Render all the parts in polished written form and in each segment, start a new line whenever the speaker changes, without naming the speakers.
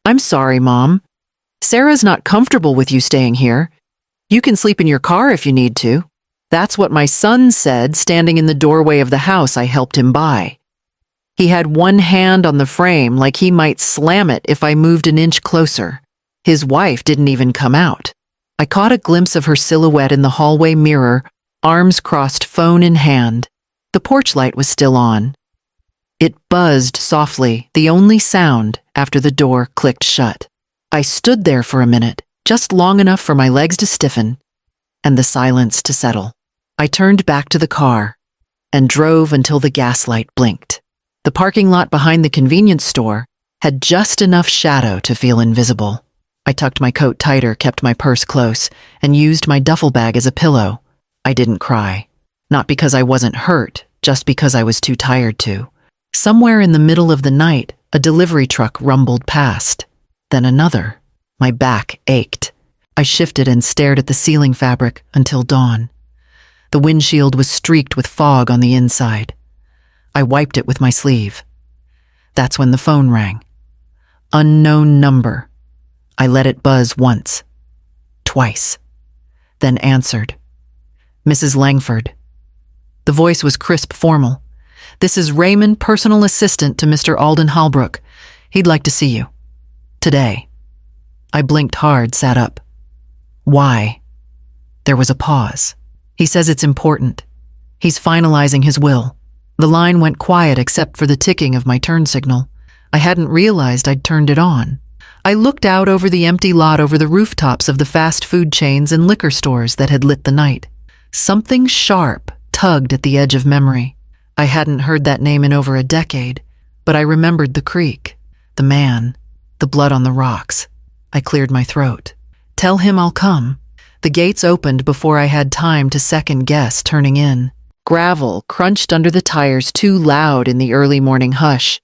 I'm sorry, Mom. Sarah's not comfortable with you staying here. You can sleep in your car if you need to. That's what my son said, standing in the doorway of the house I helped him buy. He had one hand on the frame like he might slam it if I moved an inch closer. His wife didn't even come out. I caught a glimpse of her silhouette in the hallway mirror, arms crossed, phone in hand. The porch light was still on. It buzzed softly, the only sound after the door clicked shut. I stood there for a minute, just long enough for my legs to stiffen and the silence to settle. I turned back to the car and drove until the gaslight blinked. The parking lot behind the convenience store had just enough shadow to feel invisible. I tucked my coat tighter, kept my purse close, and used my duffel bag as a pillow. I didn't cry. Not because I wasn't hurt, just because I was too tired to. Somewhere in the middle of the night, a delivery truck rumbled past. Then another. My back ached. I shifted and stared at the ceiling fabric until dawn. The windshield was streaked with fog on the inside. I wiped it with my sleeve. That's when the phone rang. Unknown number. I let it buzz once, twice, then answered. Mrs. Langford. The voice was crisp, formal. This is Raymond, personal assistant to Mr. Alden Halbrook. He'd like to see you. Today. I blinked hard, sat up. Why? There was a pause. He says it's important. He's finalizing his will. The line went quiet except for the ticking of my turn signal. I hadn't realized I'd turned it on. I looked out over the empty lot, over the rooftops of the fast food chains and liquor stores that had lit the night. Something sharp tugged at the edge of memory. I hadn't heard that name in over a decade, but I remembered the creek, the man, the blood on the rocks. I cleared my throat. Tell him I'll come. The gates opened before I had time to second guess turning in. Gravel crunched under the tires, too loud in the early morning hush.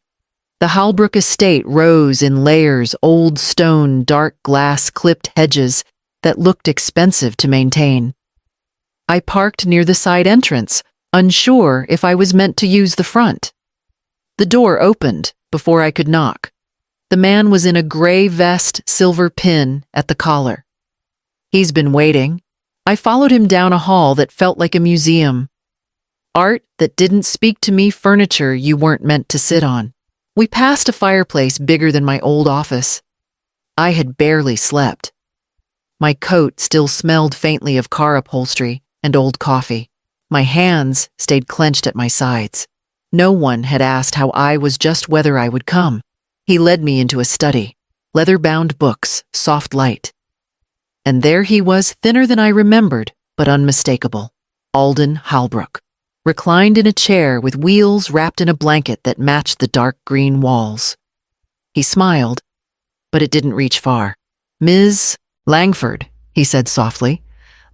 The Halbrook estate rose in layers, old stone, dark glass clipped hedges that looked expensive to maintain. I parked near the side entrance, unsure if I was meant to use the front. The door opened before I could knock. The man was in a gray vest, silver pin at the collar. He's been waiting. I followed him down a hall that felt like a museum. Art that didn't speak to me, furniture you weren't meant to sit on. We passed a fireplace bigger than my old office. I had barely slept. My coat still smelled faintly of car upholstery and old coffee. My hands stayed clenched at my sides. No one had asked how I was, just whether I would come. He led me into a study. Leather-bound books, soft light. And there he was, thinner than I remembered, but unmistakable. Alden Halbrook. Reclined in a chair with wheels wrapped in a blanket that matched the dark green walls. He smiled, but it didn't reach far. Ms. Langford, he said softly,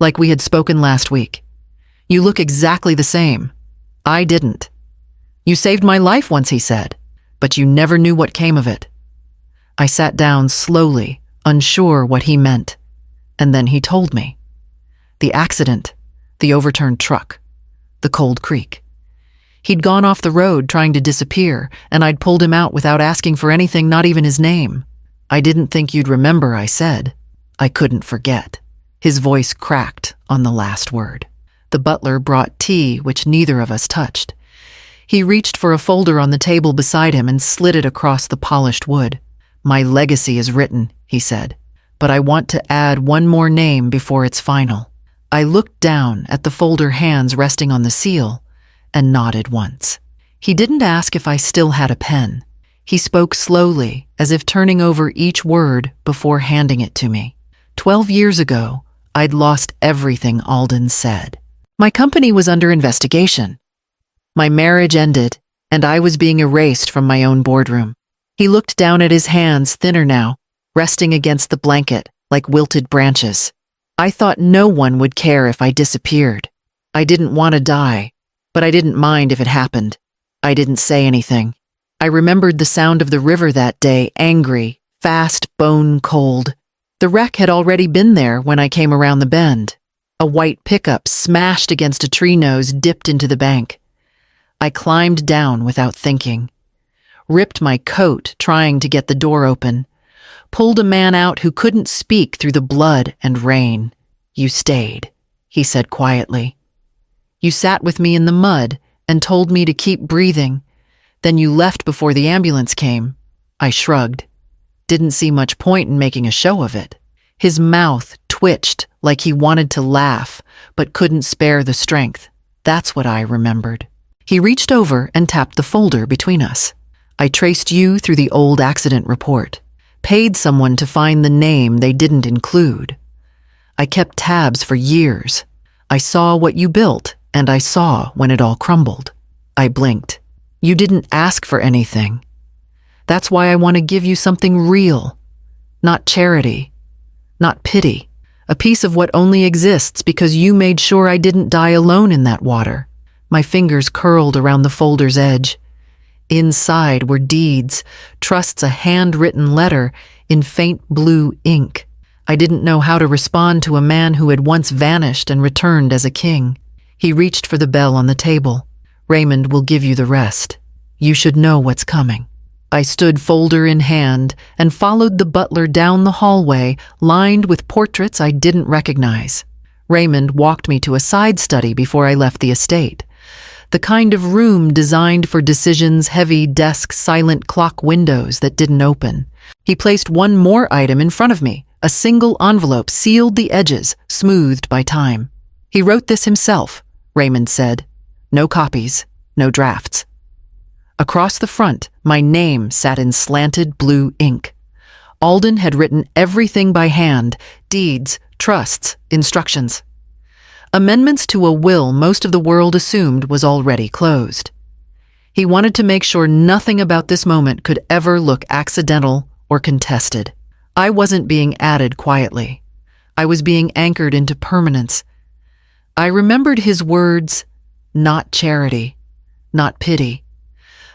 like we had spoken last week. You look exactly the same. I didn't. You saved my life once, he said, but you never knew what came of it. I sat down slowly, unsure what he meant, and then he told me. The accident, the overturned truck. The cold creek. He'd gone off the road trying to disappear, and I'd pulled him out without asking for anything, not even his name. I didn't think you'd remember, I said. I couldn't forget. His voice cracked on the last word. The butler brought tea, which neither of us touched. He reached for a folder on the table beside him and slid it across the polished wood. My legacy is written, he said, but I want to add one more name before it's final. I looked down at the folder, hands resting on the seal, and nodded once. He didn't ask if I still had a pen. He spoke slowly, as if turning over each word before handing it to me. 12 years ago, I'd lost everything Alden said. My company was under investigation. My marriage ended, and I was being erased from my own boardroom. He looked down at his hands, thinner now, resting against the blanket like wilted branches. I thought no one would care if I disappeared. I didn't want to die, but I didn't mind if it happened. I didn't say anything. I remembered the sound of the river that day, angry, fast, bone cold. The wreck had already been there when I came around the bend. A white pickup smashed against a tree nose, dipped into the bank. I climbed down without thinking. Ripped my coat, trying to get the door open. Pulled a man out who couldn't speak through the blood and rain. You stayed, he said quietly. You sat with me in the mud and told me to keep breathing. Then you left before the ambulance came. I shrugged. Didn't see much point in making a show of it. His mouth twitched like he wanted to laugh, but couldn't spare the strength. That's what I remembered. He reached over and tapped the folder between us. I traced you through the old accident report. Paid someone to find the name they didn't include. I kept tabs for years. I saw what you built, and I saw when it all crumbled. I blinked. You didn't ask for anything. That's why I want to give you something real. Not charity. Not pity. A piece of what only exists because you made sure I didn't die alone in that water. My fingers curled around the folder's edge. Inside were deeds, trusts, a handwritten letter in faint blue ink. I didn't know how to respond to a man who had once vanished and returned as a king. He reached for the bell on the table. Raymond will give you the rest. You should know what's coming. I stood folder in hand and followed the butler down the hallway lined with portraits I didn't recognize. Raymond walked me to a side study before I left the estate. The kind of room designed for decisions, heavy desks, silent clock windows that didn't open. He placed one more item in front of me. A single envelope sealed the edges, smoothed by time. He wrote this himself, Raymond said. No copies, no drafts. Across the front, my name sat in slanted blue ink. Alden had written everything by hand, deeds, trusts, instructions. Amendments to a will most of the world assumed was already closed. He wanted to make sure nothing about this moment could ever look accidental or contested. I wasn't being added quietly. I was being anchored into permanence. I remembered his words, not charity, not pity.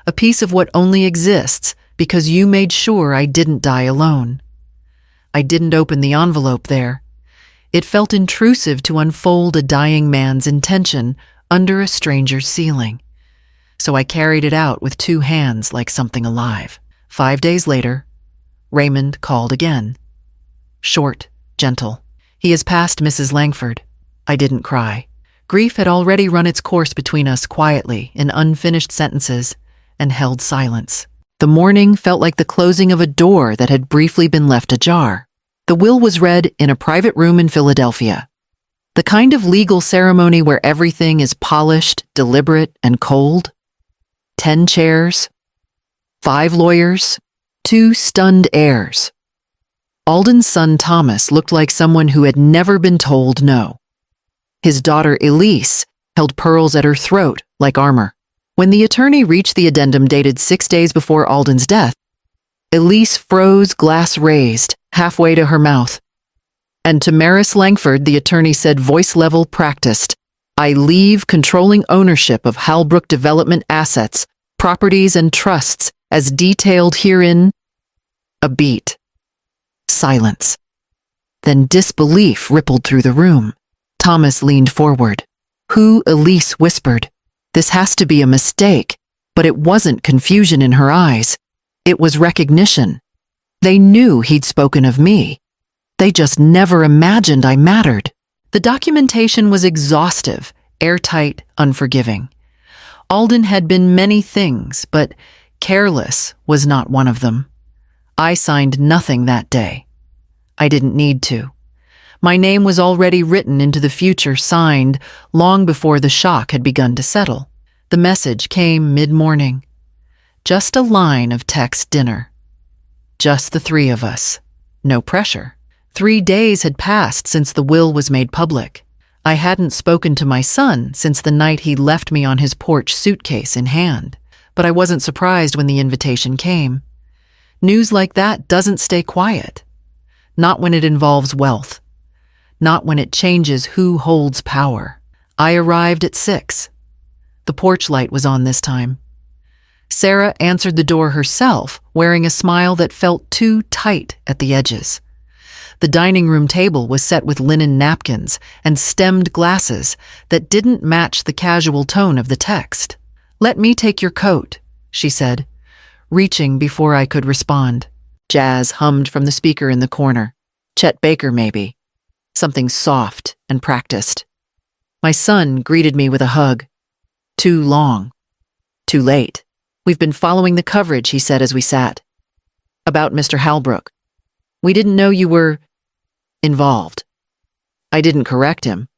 A piece of what only exists because you made sure I didn't die alone. I didn't open the envelope there. It felt intrusive to unfold a dying man's intention under a stranger's ceiling. So I carried it out with two hands like something alive. 5 days later, Raymond called again. Short, gentle. He has passed Mrs. Langford. I didn't cry. Grief had already run its course between us quietly in unfinished sentences and held silence. The morning felt like the closing of a door that had briefly been left ajar. The will was read in a private room in Philadelphia. The kind of legal ceremony where everything is polished, deliberate, and cold. 10 chairs, 5 lawyers, 2 stunned heirs. Alden's son Thomas looked like someone who had never been told no. His daughter Elise held pearls at her throat like armor. When the attorney reached the addendum dated 6 days before Alden's death, Elise froze, glass raised, halfway to her mouth. And to Maris Langford, the attorney said, voice level practiced, I leave controlling ownership of Halbrook Development assets, properties, and trusts as detailed herein. A beat. Silence. Then disbelief rippled through the room. Thomas leaned forward. Who? Elise whispered. This has to be a mistake, but it wasn't confusion in her eyes. It was recognition. They knew he'd spoken of me. They just never imagined I mattered. The documentation was exhaustive, airtight, unforgiving. Alden had been many things, but careless was not one of them. I signed nothing that day. I didn't need to. My name was already written into the future, signed long before the shock had begun to settle. The message came mid-morning. Just a line of text dinner. Just the 3 of us. No pressure. 3 days had passed since the will was made public. I hadn't spoken to my son since the night he left me on his porch, suitcase in hand. But I wasn't surprised when the invitation came. News like that doesn't stay quiet. Not when it involves wealth. Not when it changes who holds power. I arrived at 6. The porch light was on this time. Sarah answered the door herself, wearing a smile that felt too tight at the edges. The dining room table was set with linen napkins and stemmed glasses that didn't match the casual tone of the text. Let me take your coat, she said, reaching before I could respond. Jazz hummed from the speaker in the corner. Chet Baker, maybe. Something soft and practiced. My son greeted me with a hug. Too long. Too late. We've been following the coverage, he said as we sat. About Mr. Halbrook. We didn't know you were involved. I didn't correct him.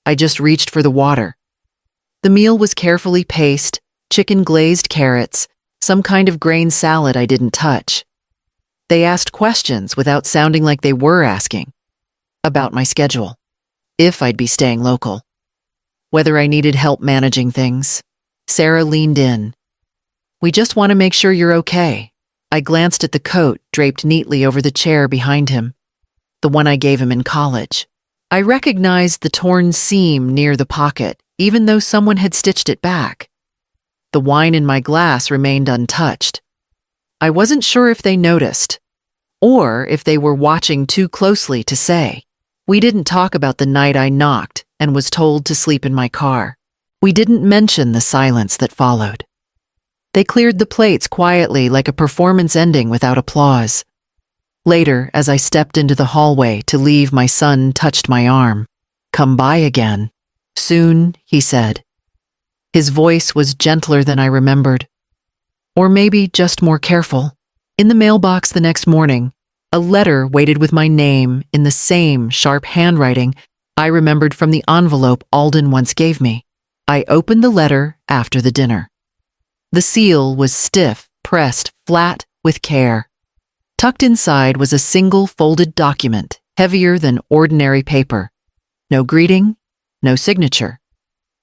I just reached for the water. The meal was carefully paced, chicken glazed carrots, some kind of grain salad I didn't touch. They asked questions without sounding like they were asking. About my schedule. If I'd be staying local. Whether I needed help managing things. Sarah leaned in. We just want to make sure you're okay. I glanced at the coat draped neatly over the chair behind him. The one I gave him in college. I recognized the torn seam near the pocket, even though someone had stitched it back. The wine in my glass remained untouched. I wasn't sure if they noticed, or if they were watching too closely to say. We didn't talk about the night I knocked and was told to sleep in my car. We didn't mention the silence that followed. They cleared the plates quietly like a performance ending without applause. Later, as I stepped into the hallway to leave, my son touched my arm. Come by again. Soon, he said. His voice was gentler than I remembered. Or maybe just more careful. In the mailbox the next morning, a letter waited with my name in the same sharp handwriting I remembered from the envelope Alden once gave me. I opened the letter after the dinner. The seal was stiff, pressed flat with care. Tucked inside was a single folded document, heavier than ordinary paper. No greeting, no signature.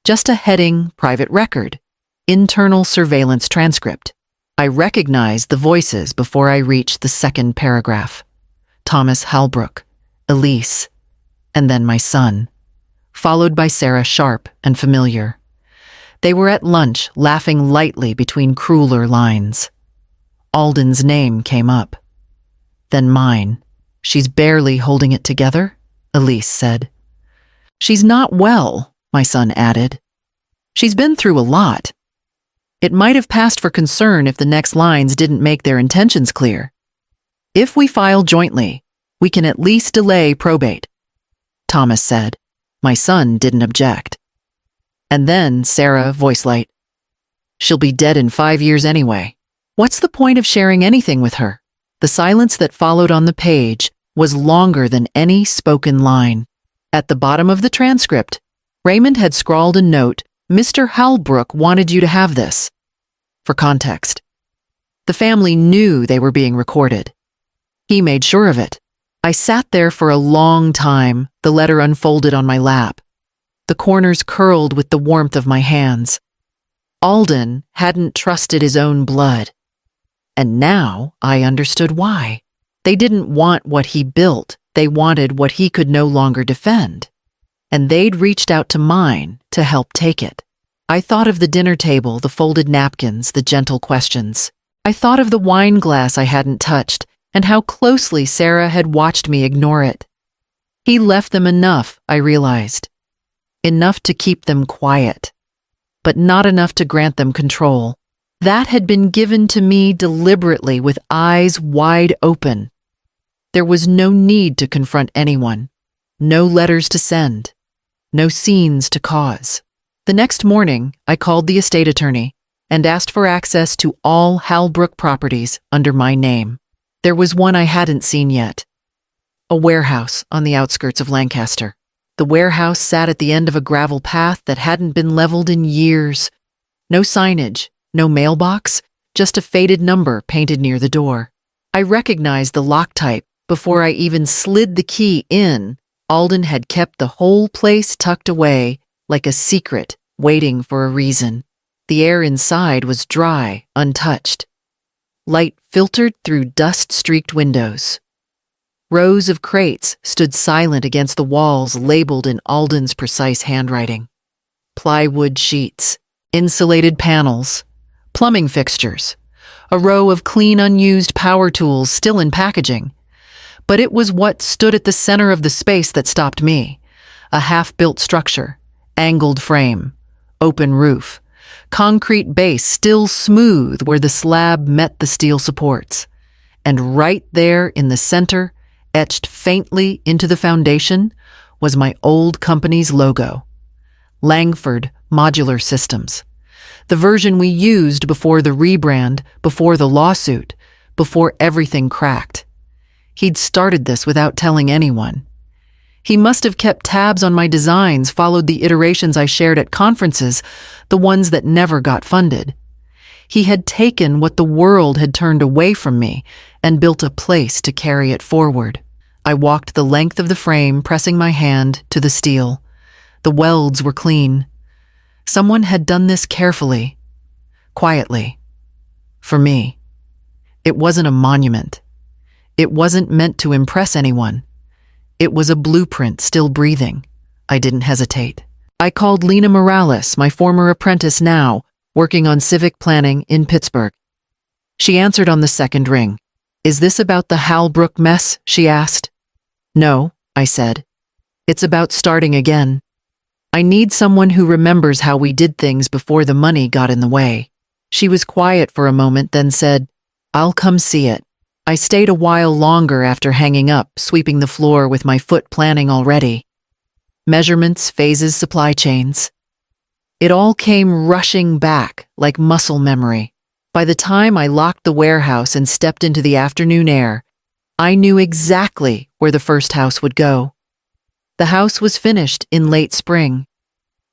Just a heading, private record, internal surveillance transcript. I recognized the voices before I reached the second paragraph. Thomas Halbrook, Elise, and then my son, followed by Sarah, sharp and familiar. They were at lunch, laughing lightly between crueler lines. Alden's name came up. Then mine. She's barely holding it together, Elise said. She's not well, my son added. She's been through a lot. It might have passed for concern if the next lines didn't make their intentions clear. If we file jointly, we can at least delay probate, Thomas said. My son didn't object. And then Sarah, voice light. She'll be dead in 5 years anyway. What's the point of sharing anything with her? The silence that followed on the page was longer than any spoken line. At the bottom of the transcript, Raymond had scrawled a note, Mr. Halbrook wanted you to have this. For context. The family knew they were being recorded. He made sure of it. I sat there for a long time, the letter unfolded on my lap. The corners curled with the warmth of my hands. Alden hadn't trusted his own blood. And now I understood why. They didn't want what he built, they wanted what he could no longer defend. And they'd reached out to mine to help take it. I thought of the dinner table, the folded napkins, the gentle questions. I thought of the wine glass I hadn't touched, and how closely Sarah had watched me ignore it. He left them enough, I realized. Enough to keep them quiet, but not enough to grant them control. That had been given to me deliberately with eyes wide open. There was no need to confront anyone, no letters to send, no scenes to cause. The next morning, I called the estate attorney and asked for access to all Halbrook properties under my name. There was one I hadn't seen yet. A warehouse on the outskirts of Lancaster. The warehouse sat at the end of a gravel path that hadn't been leveled in years. No signage, no mailbox, just a faded number painted near the door. I recognized the lock type before I even slid the key in. Alden had kept the whole place tucked away like a secret, waiting for a reason. The air inside was dry, untouched. Light filtered through dust-streaked windows. Rows of crates stood silent against the walls labeled in Alden's precise handwriting. Plywood sheets, insulated panels, plumbing fixtures, a row of clean unused power tools still in packaging. But it was what stood at the center of the space that stopped me. A half-built structure, angled frame, open roof, concrete base still smooth where the slab met the steel supports. And right there in the center, etched faintly into the foundation, was my old company's logo. Langford Modular Systems. The version we used before the rebrand, before the lawsuit, before everything cracked. He'd started this without telling anyone. He must have kept tabs on my designs, followed the iterations I shared at conferences, the ones that never got funded. He had taken what the world had turned away from me and built a place to carry it forward. I walked the length of the frame, pressing my hand to the steel. The welds were clean. Someone had done this carefully, quietly. For me. It wasn't a monument. It wasn't meant to impress anyone. It was a blueprint still breathing. I didn't hesitate. I called Lena Morales, my former apprentice now, working on civic planning in Pittsburgh. She answered on the second ring. "Is this about the Halbrook mess?" she asked. "No," I said. "It's about starting again. I need someone who remembers how we did things before the money got in the way." She was quiet for a moment, then said, "I'll come see it." I stayed a while longer after hanging up, sweeping the floor with my foot planning already. Measurements, phases, supply chains. It all came rushing back like muscle memory. By the time I locked the warehouse and stepped into the afternoon air, I knew exactly where the first house would go. The house was finished in late spring.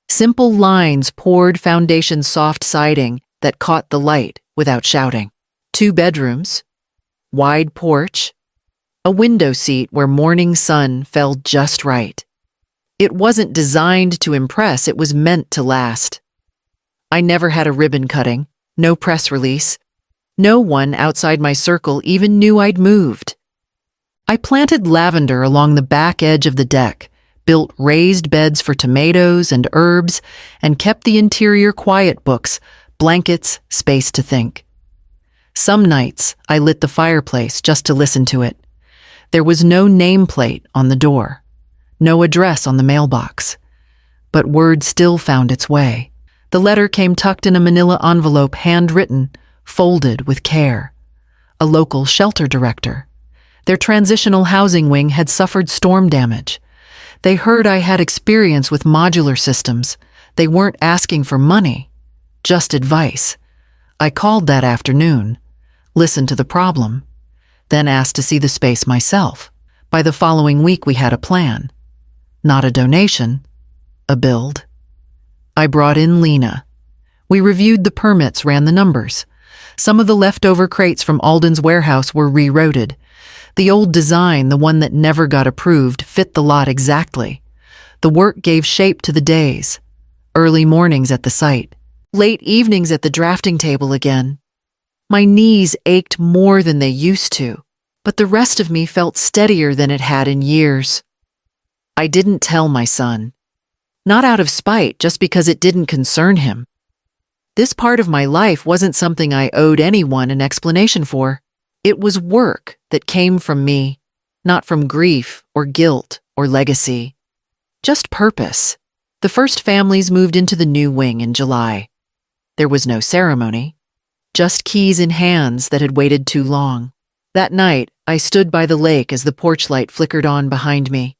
Simple lines poured foundation soft siding that caught the light without shouting. 2 bedrooms, wide porch, a window seat where morning sun fell just right. It wasn't designed to impress, it was meant to last. I never had a ribbon cutting, no press release. No one outside my circle even knew I'd moved. I planted lavender along the back edge of the deck, built raised beds for tomatoes and herbs, and kept the interior quiet, books, blankets, space to think. Some nights, I lit the fireplace just to listen to it. There was no nameplate on the door, no address on the mailbox. But word still found its way. The letter came tucked in a manila envelope, handwritten, folded with care. A local shelter director. Their transitional housing wing had suffered storm damage. They heard I had experience with modular systems. They weren't asking for money, just advice. I called that afternoon, listened to the problem, then asked to see the space myself. By the following week, we had a plan. Not a donation, a build. I brought in Lena. We reviewed the permits, ran the numbers. Some of the leftover crates from Alden's warehouse were rerouted. The old design, the one that never got approved, fit the lot exactly. The work gave shape to the days. Early mornings at the site. Late evenings at the drafting table again. My knees ached more than they used to, but the rest of me felt steadier than it had in years. I didn't tell my son. Not out of spite, just because it didn't concern him. This part of my life wasn't something I owed anyone an explanation for. It was work that came from me, not from grief or guilt or legacy. Just purpose. The first families moved into the new wing in July. There was no ceremony, just keys in hands that had waited too long. That night, I stood by the lake as the porch light flickered on behind me.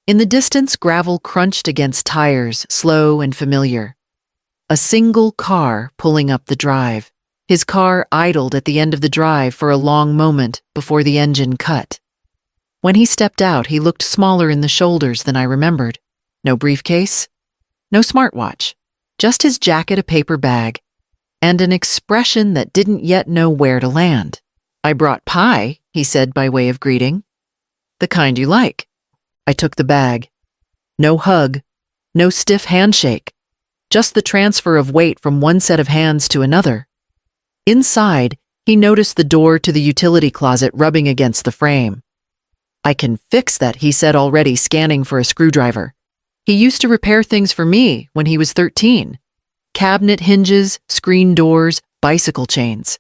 In the distance, gravel crunched against tires, slow and familiar. A single car pulling up the drive. His car idled at the end of the drive for a long moment before the engine cut. When he stepped out, he looked smaller in the shoulders than I remembered. No briefcase, no smartwatch, just his jacket, a paper bag, and an expression that didn't yet know where to land. "I brought pie," he said by way of greeting. "The kind you like." I took the bag. No hug, no stiff handshake, just the transfer of weight from one set of hands to another. Inside, he noticed the door to the utility closet rubbing against the frame. "I can fix that," he said, already scanning for a screwdriver. He used to repair things for me when he was 13. Cabinet hinges, screen doors, bicycle chains.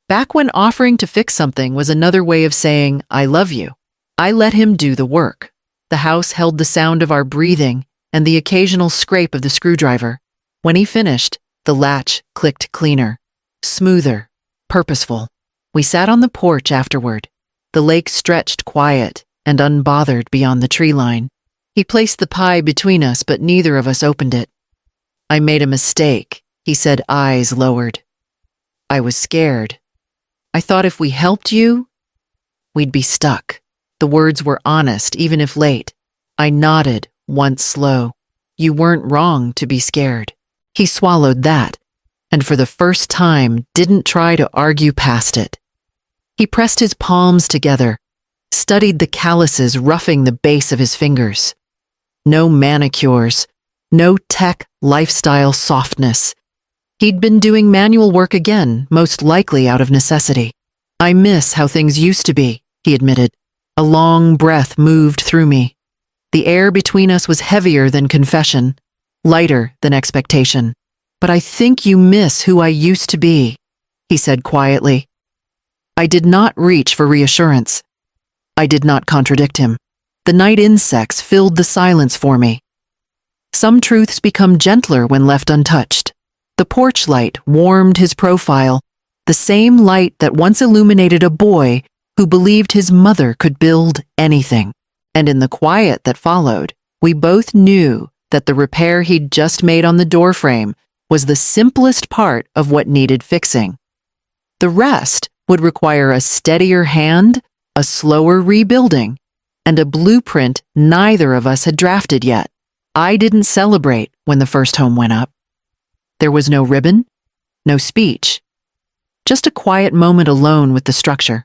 Back when offering to fix something was another way of saying, "I love you." I let him do the work. The house held the sound of our breathing and the occasional scrape of the screwdriver. When he finished, the latch clicked cleaner, smoother, purposeful. We sat on the porch afterward. The lake stretched quiet and unbothered beyond the tree line. He placed the pie between us, but neither of us opened it. I made a mistake, he said, eyes lowered. I was scared. I thought if we helped you, we'd be stuck. The words were honest, even if late. I nodded, once slow. You weren't wrong to be scared. He swallowed that, and for the first time didn't try to argue past it. He pressed his palms together, studied the calluses roughing the base of his fingers. No manicures, no tech lifestyle softness. He'd been doing manual work again, most likely out of necessity. I miss how things used to be, he admitted. A long breath moved through me. The air between us was heavier than confession, lighter than expectation. But I think you miss who I used to be, he said quietly. I did not reach for reassurance. I did not contradict him. The night insects filled the silence for me. Some truths become gentler when left untouched. The porch light warmed his profile, the same light that once illuminated a boy who believed his mother could build anything. And in the quiet that followed, we both knew that the repair he'd just made on the doorframe was the simplest part of what needed fixing. The rest would require a steadier hand, a slower rebuilding, and a blueprint neither of us had drafted yet. I didn't celebrate when the first home went up. There was no ribbon, no speech, just a quiet moment alone with the structure.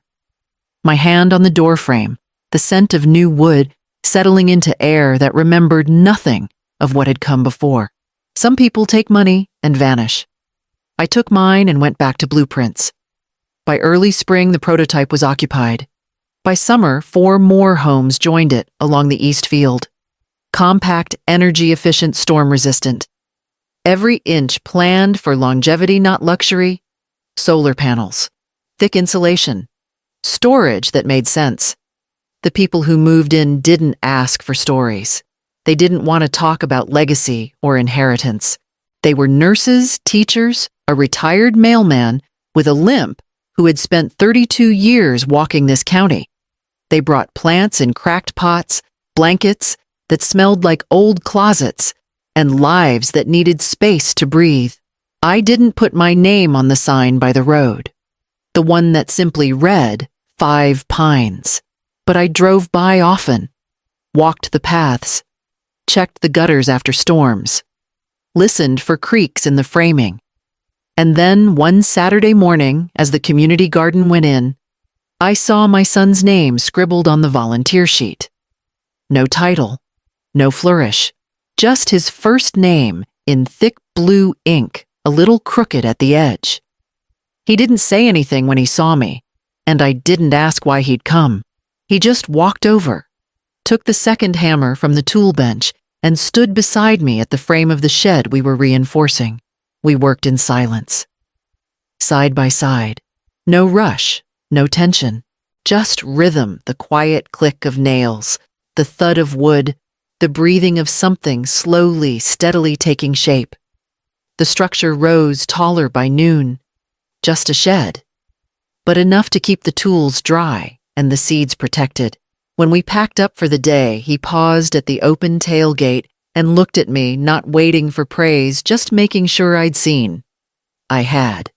My hand on the doorframe, the scent of new wood settling into air that remembered nothing of what had come before. Some people take money and vanish. I took mine and went back to blueprints. By early spring, the prototype was occupied. By summer, 4 more homes joined it along the east field. Compact, energy-efficient, storm-resistant. Every inch planned for longevity, not luxury. Solar panels, thick insulation, storage that made sense. The people who moved in didn't ask for stories. They didn't want to talk about legacy or inheritance. They were nurses, teachers, a retired mailman with a limp who had spent 32 years walking this county. They brought plants in cracked pots, blankets that smelled like old closets, and lives that needed space to breathe. I didn't put my name on the sign by the road, the one that simply read 5 Pines. But I drove by often, walked the paths, checked the gutters after storms, listened for creaks in the framing. And then one Saturday morning, as the community garden went in, I saw my son's name scribbled on the volunteer sheet. No title, no flourish, just his first name in thick blue ink, a little crooked at the edge. He didn't say anything when he saw me, and I didn't ask why he'd come. He just walked over, took the second hammer from the tool bench, and stood beside me at the frame of the shed we were reinforcing. We worked in silence. Side by side. No rush, no tension. Just rhythm, the quiet click of nails, the thud of wood, the breathing of something slowly, steadily taking shape. The structure rose taller by noon. Just a shed. But enough to keep the tools dry and the seeds protected. When we packed up for the day, he paused at the open tailgate and looked at me, not waiting for praise, just making sure I'd seen. I had.